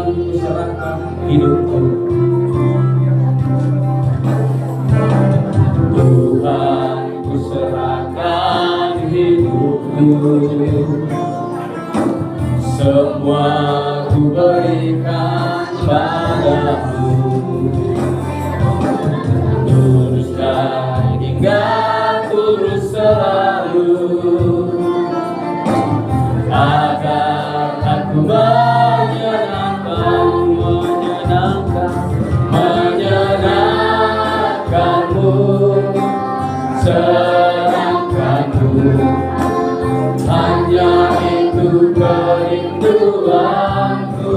ku serahkan hidupku. Tuhan, ku serahkan hidupku. Semua ku berikan padamu. Luruskan hingga lurus selalu, agar aku menyenangkanmu, senangkanmu. Hanya itu kerinduanku,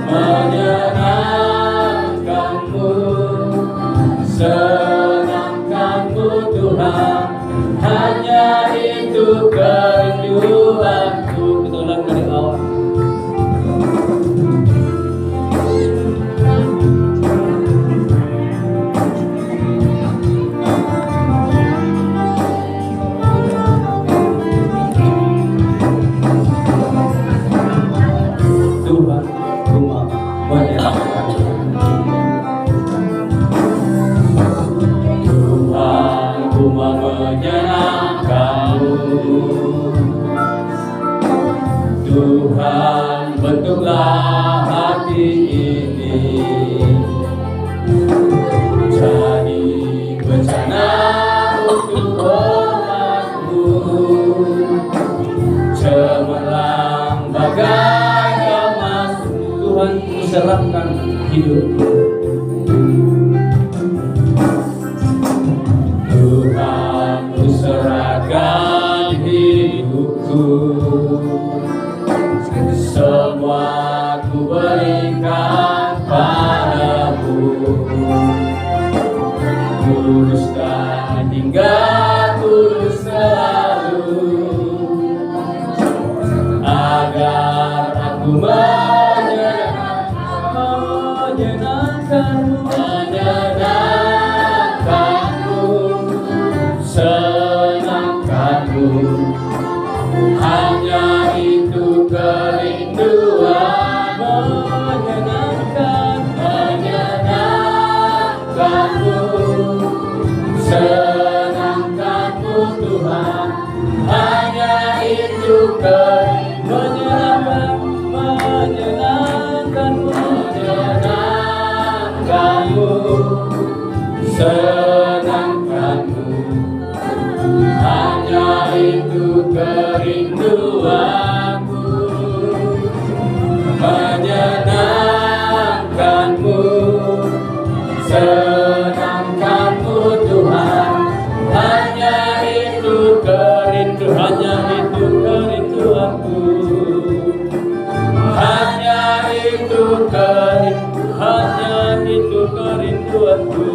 menyenangkanmu, senangkanmu Tuhan. Hanya itu kerinduanku. Kita ulang dari awal. Tuhan, ku mau menyenangkanmu. Tuhan, ku mau menyenangkanmu. Tuhan, bentuklah hati ini jadi bencana untuk umatmu, cemerlang bagai emas. Tuhan, ku serahkan hidupku. Tuhan, ku serahkan hidupku. Semua ku berikan padamu. Luruskan hingga lurus selalu, agar aku menyenangkanmu, senangkanmu. Hanya itu kerinduan, menyenangkanmu, senangkanmu Tuhan. Hanya itu menyenangkanmu, senangkanmu. Hanya itu kerinduanku, menyenangkanmu, senangkanmu Tuhan. Hanya itu kerinduanku, hanya itu kerinduanku,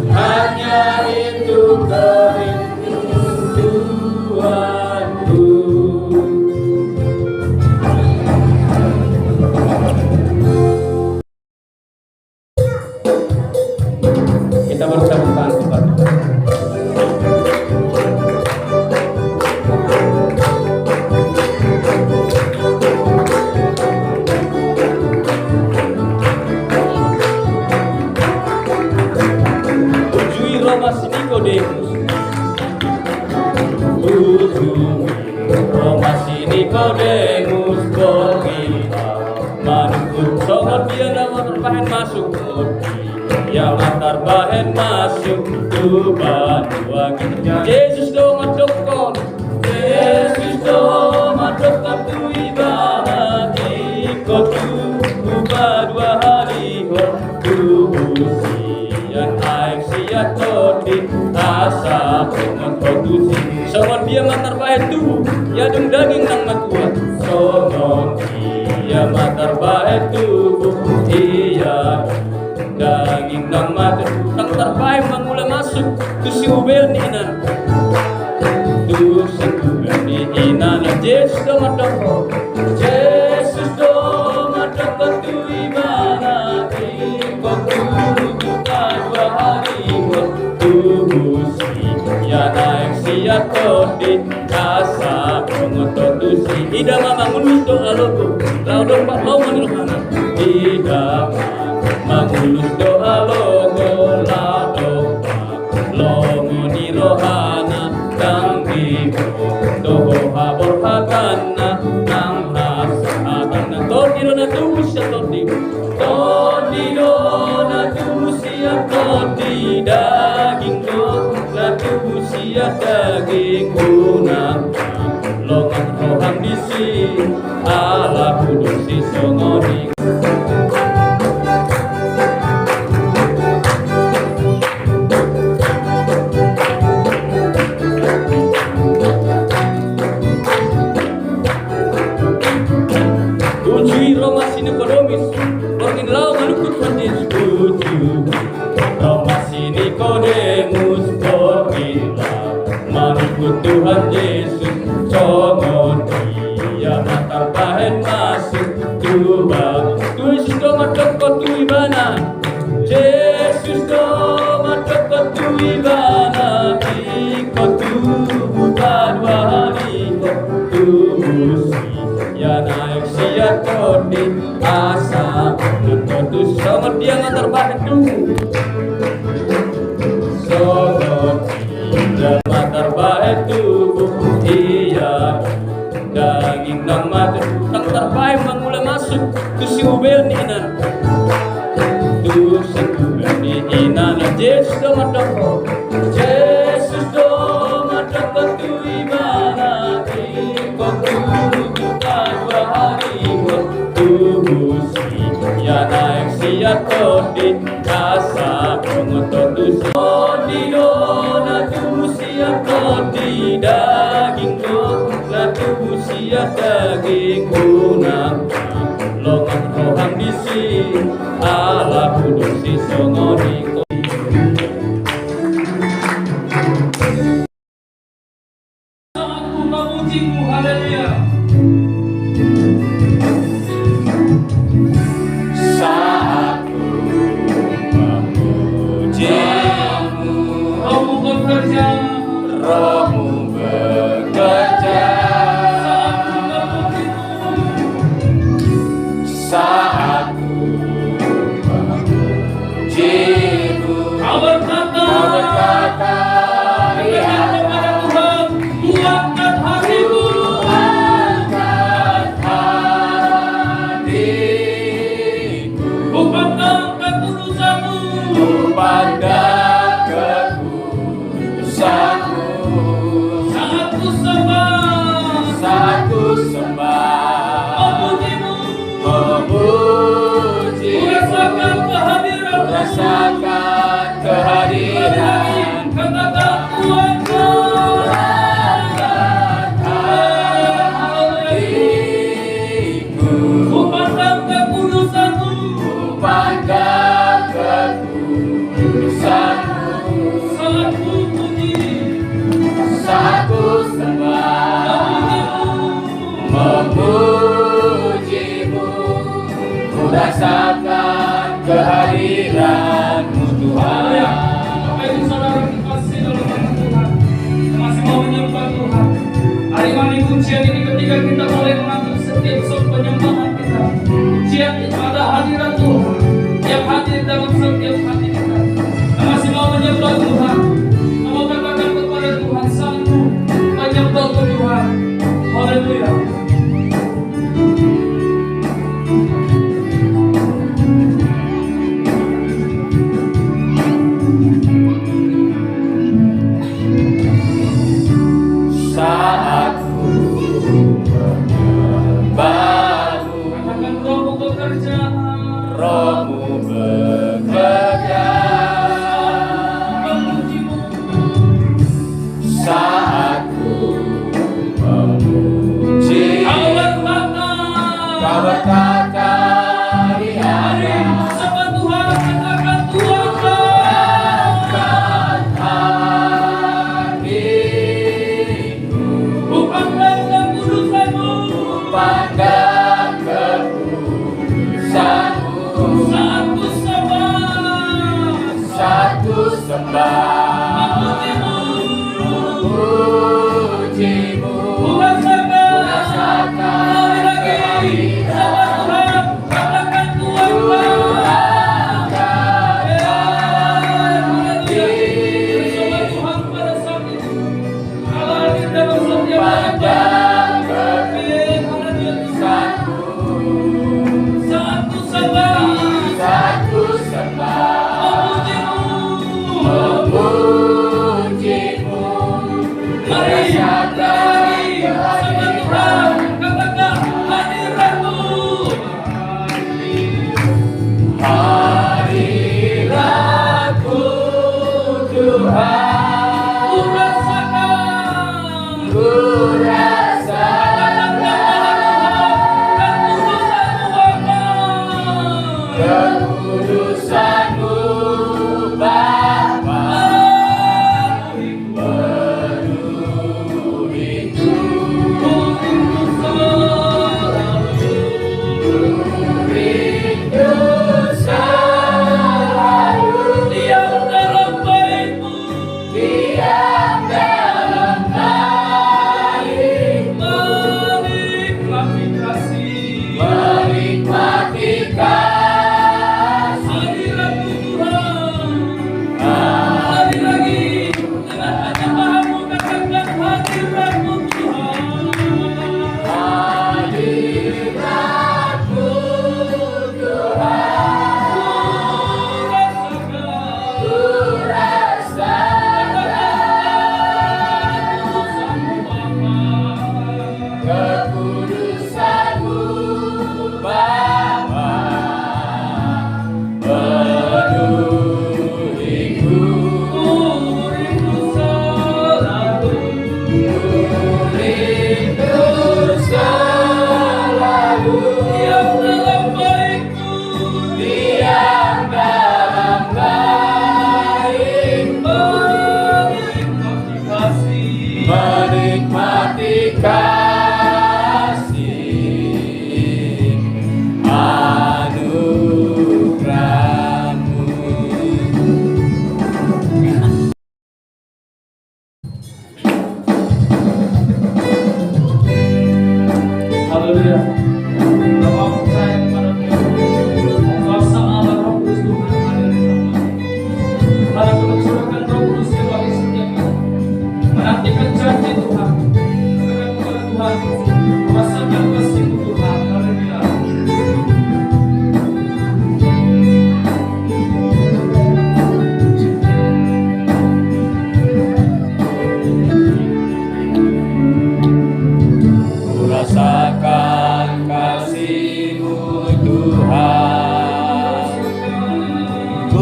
hanya itu kerinduanku. Kita bersama tangan kepada Thomas Nikodemus, Thomas Nikodemus berkira manut sangat dia dapat bahan masuk yang antar bahan masuk tuban wanginya. Yesus do madokon, Yesus do madokon tu ibarat ikut tuban dua hari tubusian air siat todi asa mengodusi soal dia matar baik tu ya dung daging nang matuat soal dia matar baik tubuh iya daging nang matu nang terbaik mangula masuk tu si ubel ni nan tu si ubel ni nan Yesus do madokon, Yesus do madokon tu ibarat ikut dua hari tubusi ya naik siat di asa mengototusi ida mamangun untuk aloku dona tubuh setodi dona tubuh siap todi daging dona tubuh siap daging unang longan roham disi ala kudus si songoni. Nikodemus berkila menurut Tuhan Yesus congon dia matar bahen masuk Tuhan Yesus do matokot tuibana Yesus do matokot tuibana ikut tubuh dua hari tubuh ya naik siat kodi asa menurut sangat dia matar bahen tubuh matar baik tubuh iya daging nang mati nang terbaik mangula masuk tu si ubel ni inan tu si ubel ni inan Yesus do matoko Yesus do matoko tu imana ikut tubuh dua hari tubuh si ya naik siat kodi asa pengotot tu si dona tubuh siap todi daging dona tubuh siap daging unang longan roham disi ala kudus si songoni. Aku memujimu, haleluya. Rohmu bekerja saat ku memujimu. Kau berkata ya kepada Tuhan, luangkan hatimu, luangkan hatiku, ku pandang ketulusanmu, ku pandang ketulusanmu. Saat ku sembah memuji rasakan kehadiran katakan hatiku, ku pandang kekudusanmu, ku pandang kekudusanmu. Saat ku puji, saat ku sembah memujimu, ku rasakan kehadiran-Mu Tuhan. Bapak Ibu Saudara dikasihi dalam nama Tuhan, masih mau menyembah Tuhan. Hari ini pujian ini ketika kita mulai mengatur setiap sok penyembahan kita, pujian itu ada hadirat Tuhan yang hadir dalam setiap hati kita. Masih mau menyembah Tuhan, mau katakan kepada Tuhan, sanggup menyembah Tuhan. Haleluya. Saat ku menyembahmu, katakan Rohmu bekerja, Rohmu bekerja, saat ku memuji, kau berkata di hari sama Tuhan, katakan Tuhan angkat hatiku, ku pandang kekudusanmu, pandang kekudusanmu. Saat ku sembah memujimu, ku rasakan kehadiran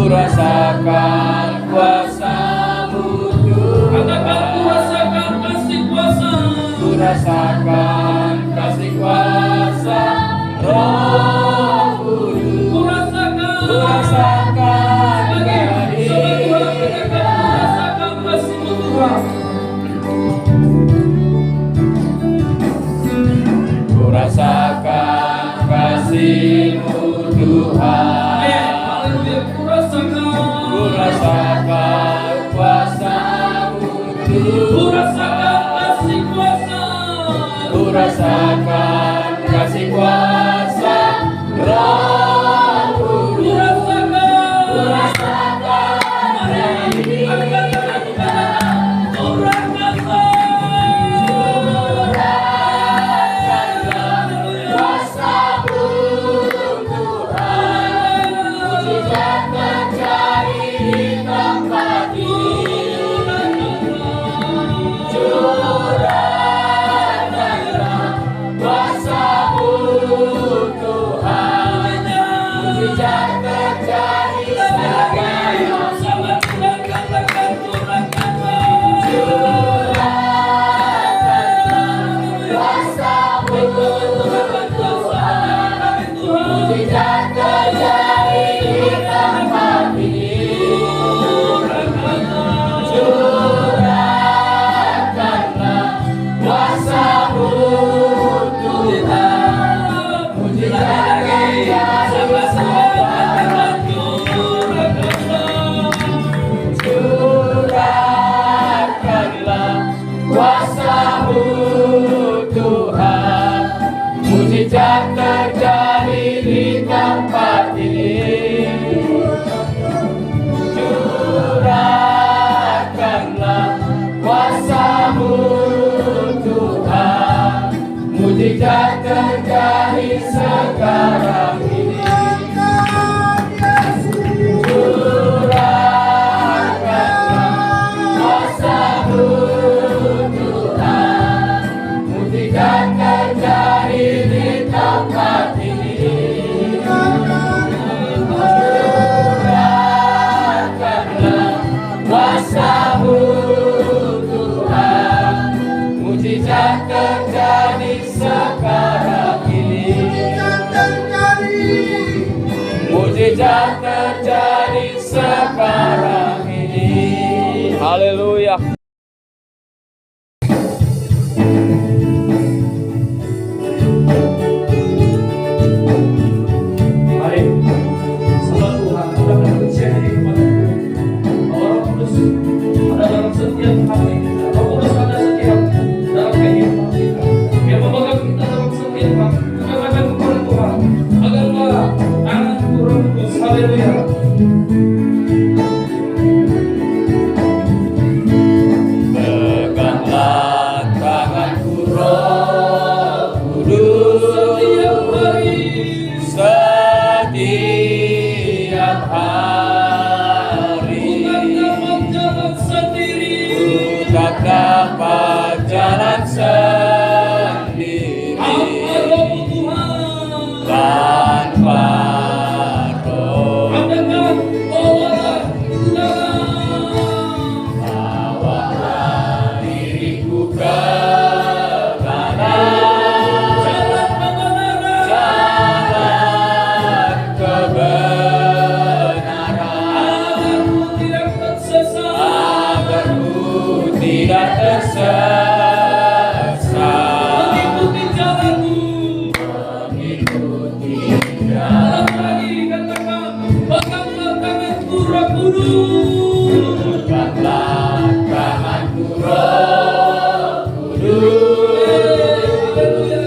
rasakan kuasa-Mu Katakan ku Tuhan. rasakan kasih kuasa. Ku rasakan kasih kuasa Roh Kudus. Ku rasakan. Ku rasakan Sebagai Tuhan katakan ku rasakan kasih-Mu Tuhan. Ku rasakan kasih-Mu Tuhan. Haleluya, ku rasakan. Ku rasakan kuasa-Mu Ku Tuhan. rasakan kasih kuasa. Ku rasakan kasih kuasa Roh Ku Kudus. rasakan. Ku rasakan hari ini. Angkat tangan kepada ku rasakan. Kuasa-Mu Tuhan. Mujizat terjadi di tempat ini. Curahkanlah kuasa-Mu Tuhan. Mujizat terjadi sekarang. Kuasa-Mu Tuhan. Mujizat terjadi di tempat ini. Curahkanlah kuasa-Mu Tuhan. Mujizat terjadi sekarang. Curahkanlah kuasa-Mu Tuhan. Mujizat terjadi di tempat ini. Curahkanlah kuasa-Mu Tuhan. Mujizat terjadi sekarang ini. Curahkanlah kuasa-Mu Tuhan. Mujizat terjadi di tempat ini. Curahkanlah kuasa-Mu Tuhan. Mujizat terjadi sekarang ini. Mujizat terjadi sekarang ini. Haleluya. Mari sembah Tuhan, adakan kebencian ini kepada Tuhan. Bahwa Roh Kudus ada dalam setiap hati kita. Roh Kudus ada setiap dalam kehidupan kita. Yang memegang kita dalam setiap hati. Katakan kepada Tuhan, agarlah tanganku Roh Kudus. Haleluya. Peganglah tanganku Roh Kudus. Setiap hari, Setiap hari bukan dapat jalan sendiri. ku tak dapat jalan sendiri Apa Roh Tuhan? tanpa Roh. Katakan, bawalah dalam. Bawalah diriku ke kanan, Jalan kebenaran. jalan kebenaran, Agar ku tidak tersesat. agar ku tidak tersesat. Mengikuti jalanmu. Mengikuti Dalam lagi katakan, peganglah tanganku Roh Kudus. Peganglah tanganku Roh Kudus. Haleluya.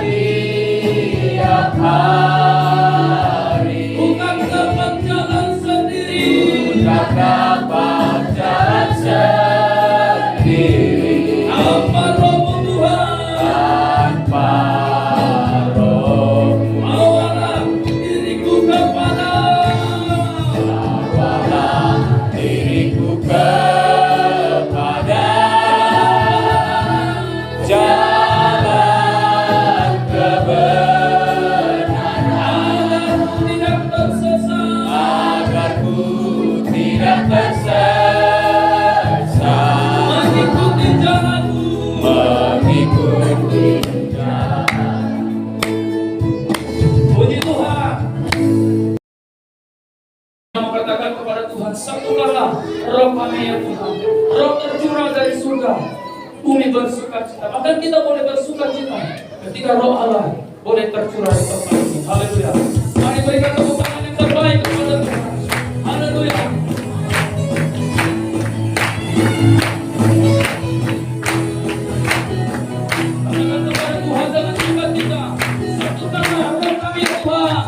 Setiap hari Bukan dapat jalan sendiri. tak dapat jalan sendiri Tanpa Roh Tuhan. tanpa Roh. Bawalah diriku kepada. Bawalah satukanlah roh kami ya Tuhan. Roh tercurah dari surga, bumi bersukacita. Maka kita boleh bersukacita ketika roh Allah boleh tercurah di tempat ini. Haleluya. Mari berikan tepuk tangan yang terbaik kepada Tuhan. Haleluya. Katakan kepada Tuhan dengan sukacita kita. Satukanlah roh kami ya Tuhan.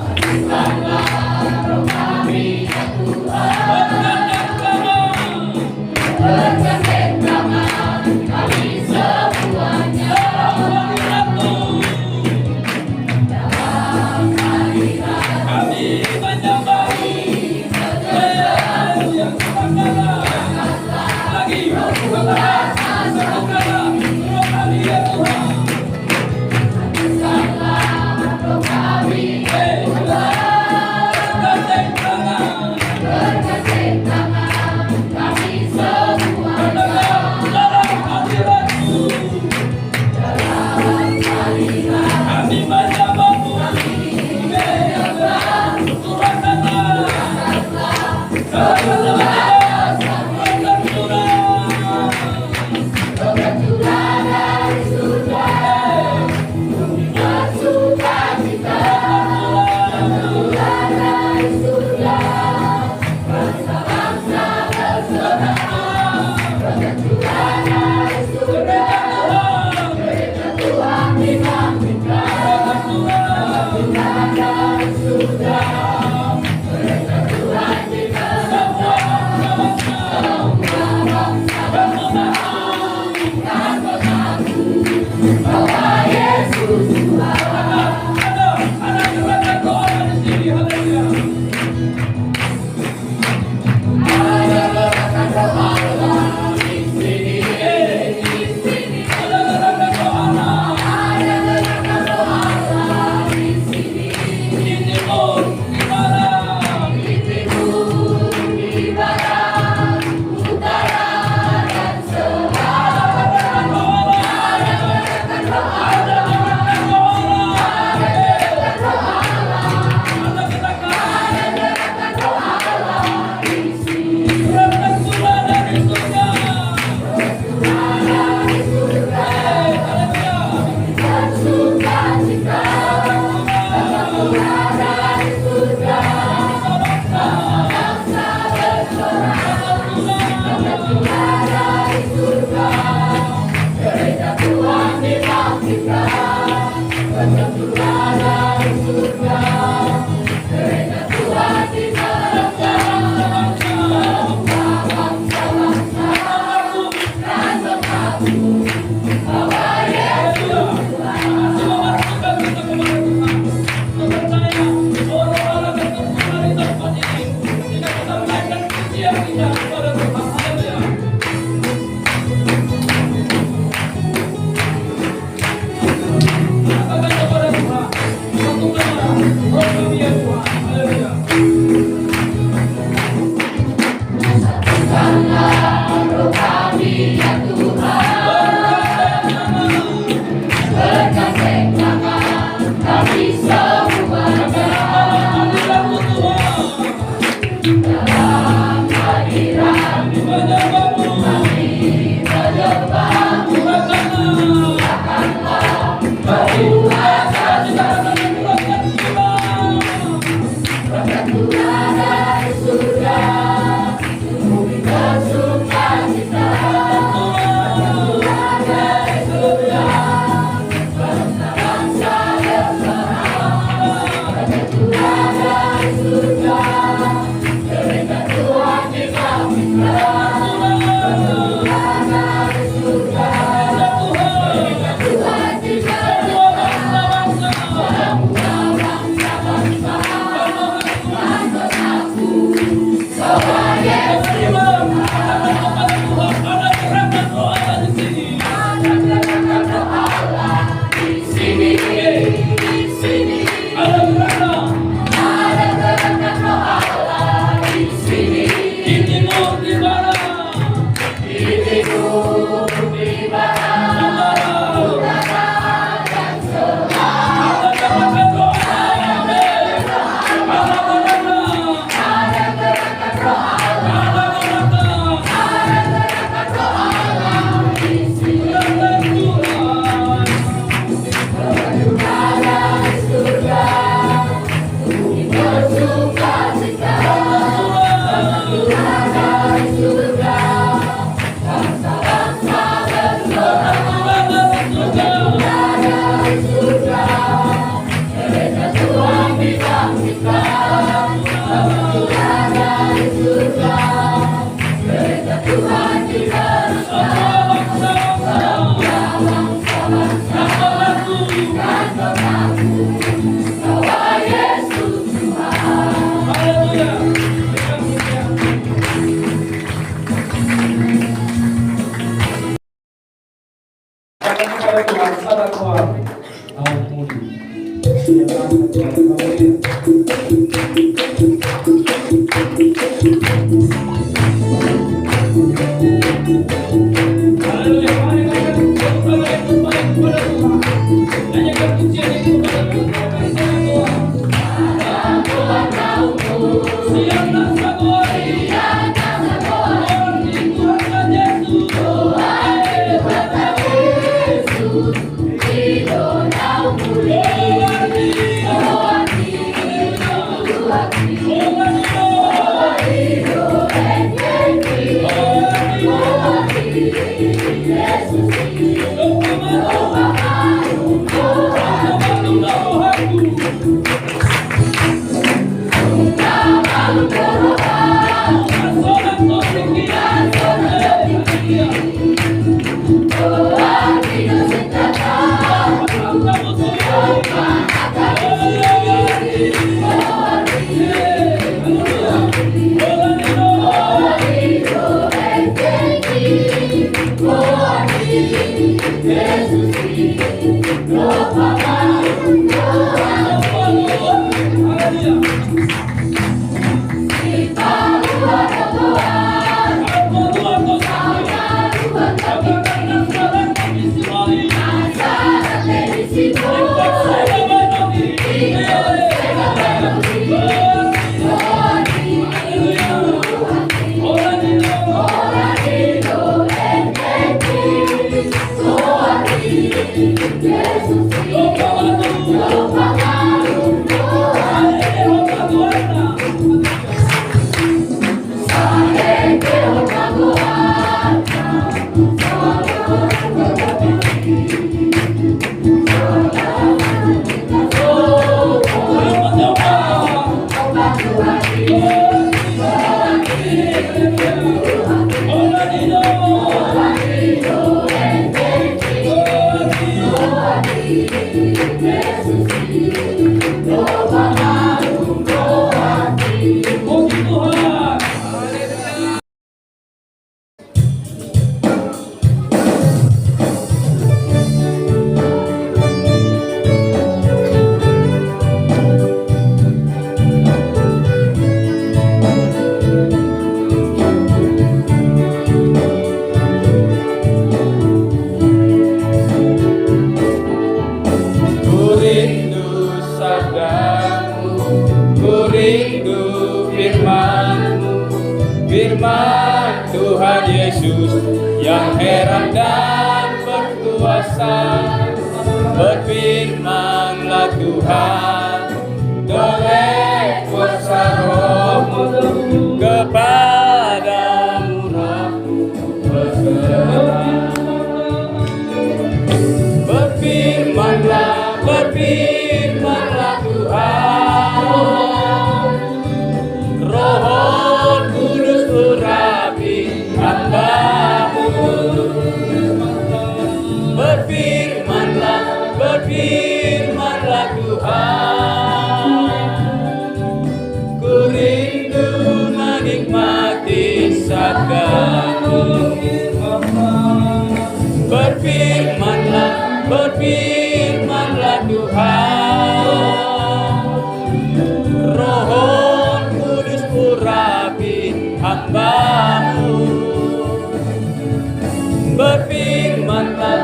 Haleluya. Mari kita berdoa kepada Tuhan. Nyanyikan pujian itu kepada Tuhan. Siap dan sabar. Di Tuhan Yesus. Firman Tuhan Yesus yang heran dan berkuasa, berfirmanlah Tuhan oleh kuasa Roh-Mu kepadamu Roh-Mu berserah. Berfirmanlah Tuhan, Roh Kudus urapi hamba-Mu. Berfirmanlah Tuhan, ku rindu menikmati sabda-Mu. Berfirmanlah Tuhan, Roh Kudus urapi hamba-Mu. Berfirmanlah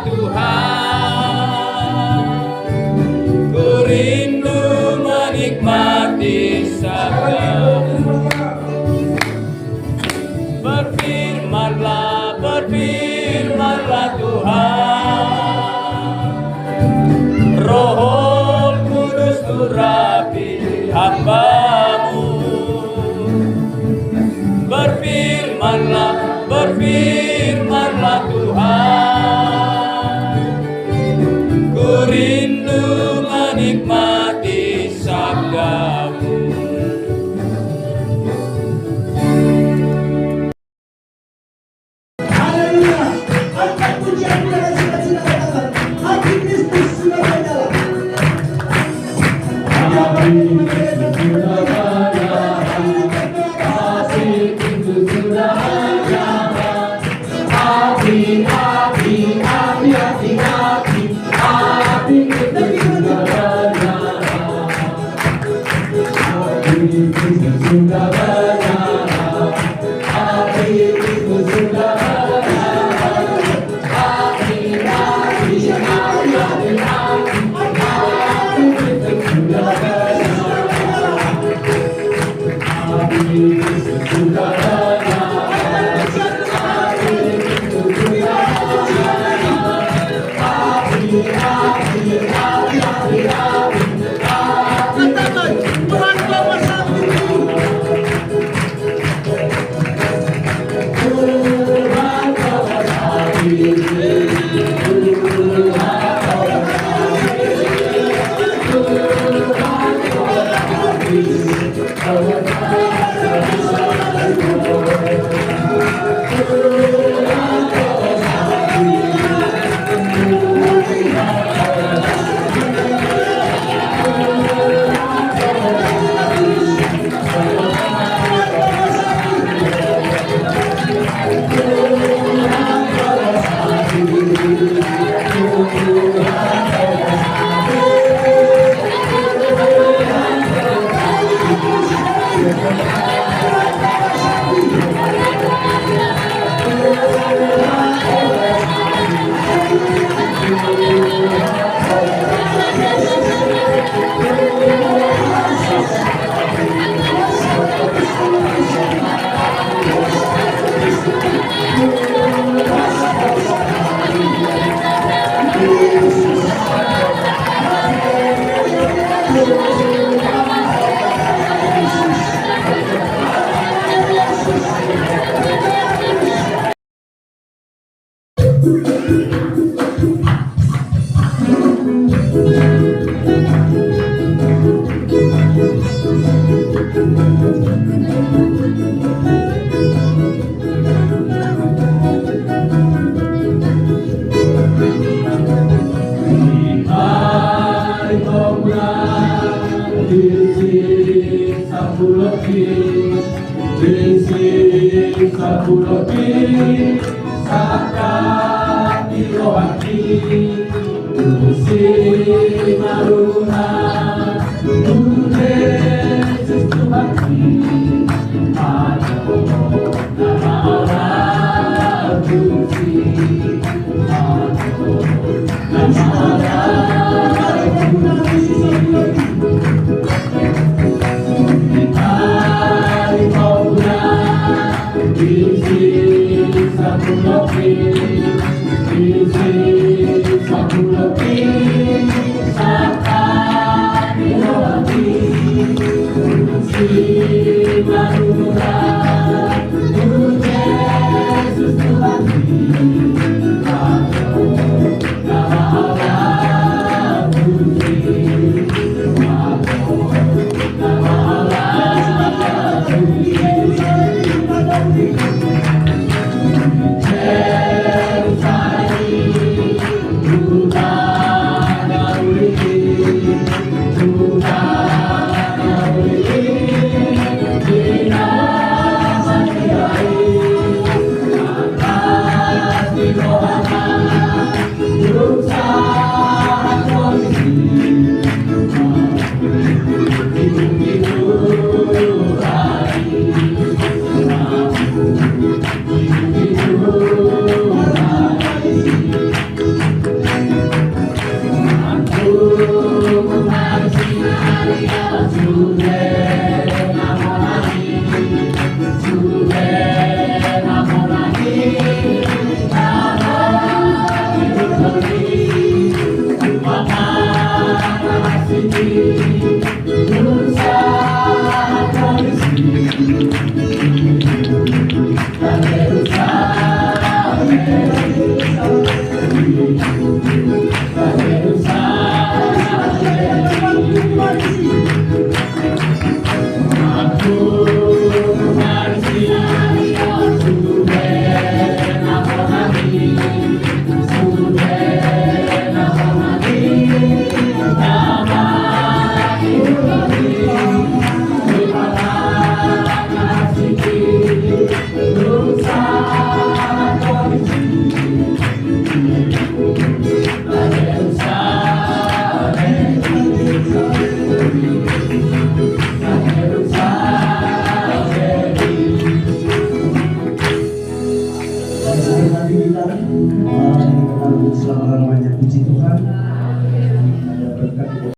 Tuhan, ku rindu menikmati sabda-Mu. Berfirmanlah Tuhan, Roh Kudus urapi hamba-Mu. Berfirmanlah Tuhan, ku rindu menikmati sabda-Mu. Happy, happy, happy, happy, happy, happy, happy,